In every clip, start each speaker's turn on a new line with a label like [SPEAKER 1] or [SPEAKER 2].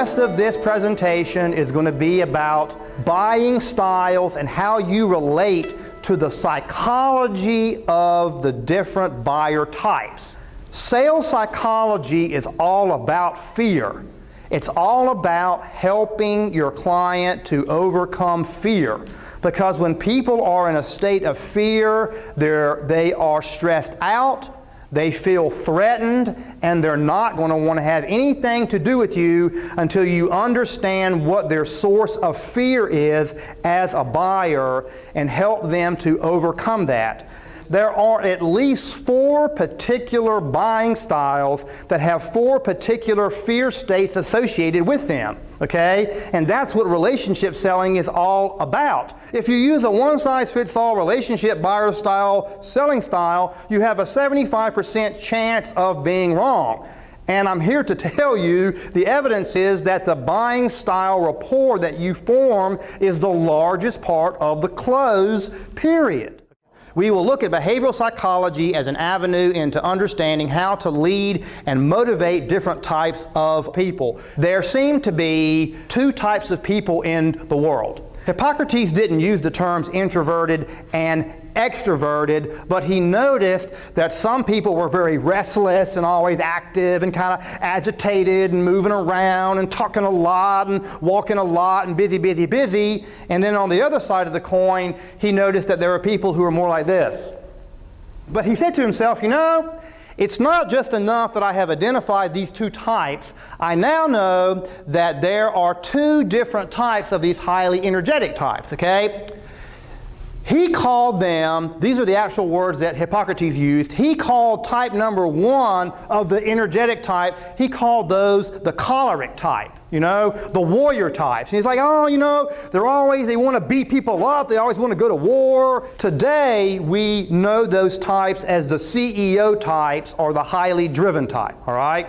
[SPEAKER 1] rest of this presentation is going to be about buying styles and how you relate to the psychology of the different buyer types. Sales psychology is all about fear. It's all about helping your client to overcome fear. Because when people are in a state of fear, they are stressed out, they feel threatened, and they're not going to want to have anything to do with you until you understand what their source of fear is as a buyer and help them to overcome that. There are at least 4 particular buying styles that have 4 particular fear states associated with them, okay? And that's what relationship selling is all about. If you use a one-size-fits-all relationship buyer style, selling style, you have a 75% chance of being wrong. And I'm here to tell you the evidence is that the buying style rapport that you form is the largest part of the close, period. We will look at behavioral psychology as an avenue into understanding how to lead and motivate different types of people. There seem to be 2 types of people in the world. Hippocrates didn't use the terms introverted and extroverted, but he noticed that some people were very restless and always active and kind of agitated and moving around and talking a lot and walking a lot and busy. And then on the other side of the coin, he noticed that there were people who were more like this. But he said to himself, you know, it's not just enough that I have identified these 2 types. I now know that there are 2 different types of these highly energetic types, okay? He called them, these are the actual words that Hippocrates used, he called type number 1 of the energetic type, he called those the choleric type, you know, the warrior types. And he's like, oh, you know, they want to beat people up, they always want to go to war. Today, we know those types as the CEO types or the highly driven type, all right?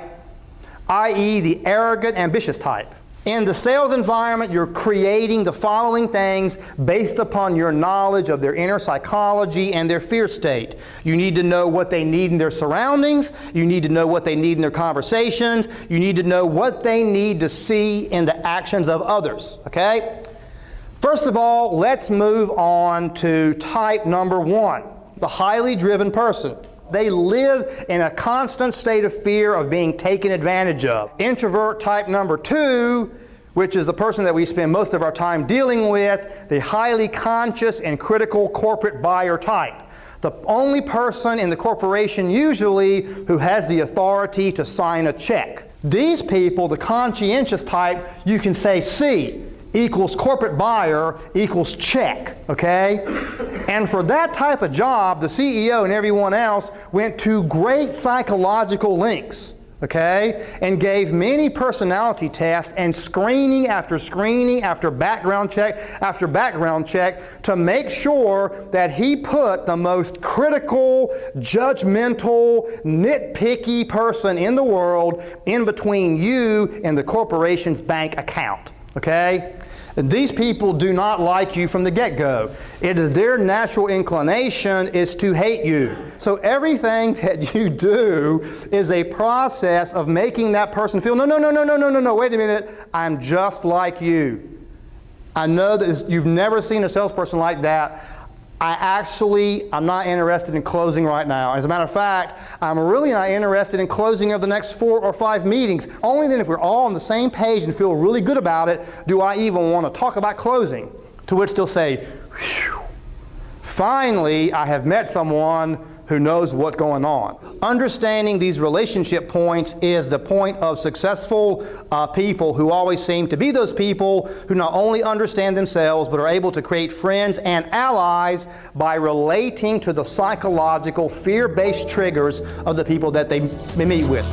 [SPEAKER 1] i.e. the arrogant, ambitious type. In the sales environment, you're creating the following things based upon your knowledge of their inner psychology and their fear state. You need to know what they need in their surroundings. You need to know what they need in their conversations. You need to know what they need to see in the actions of others, okay? First of all, let's move on to type number 1, the highly driven person. They live in a constant state of fear of being taken advantage of. Introvert type number 2, which is the person that we spend most of our time dealing with, the highly conscious and critical corporate buyer type. The only person in the corporation usually who has the authority to sign a check. These people, the conscientious type, you can say C equals corporate buyer equals check, okay? And for that type of job, the CEO and everyone else went to great psychological lengths, okay? And gave many personality tests and screening after background check after background check to make sure that he put the most critical, judgmental, nitpicky person in the world in between you and the corporation's bank account. Okay? These people do not like you from the get-go. It is their natural inclination is to hate you. So everything that you do is a process of making that person feel, no, wait a minute, I'm just like you. I know that you've never seen a salesperson like that. I'm not interested in closing right now. As a matter of fact, I'm really not interested in closing of the next 4 or 5 meetings. Only then if we're all on the same page and feel really good about it, do I even want to talk about closing. To which they'll say, phew, finally, I have met someone who knows what's going on. Understanding these relationship points is the point of successful people who always seem to be those people who not only understand themselves but are able to create friends and allies by relating to the psychological fear-based triggers of the people that they meet with.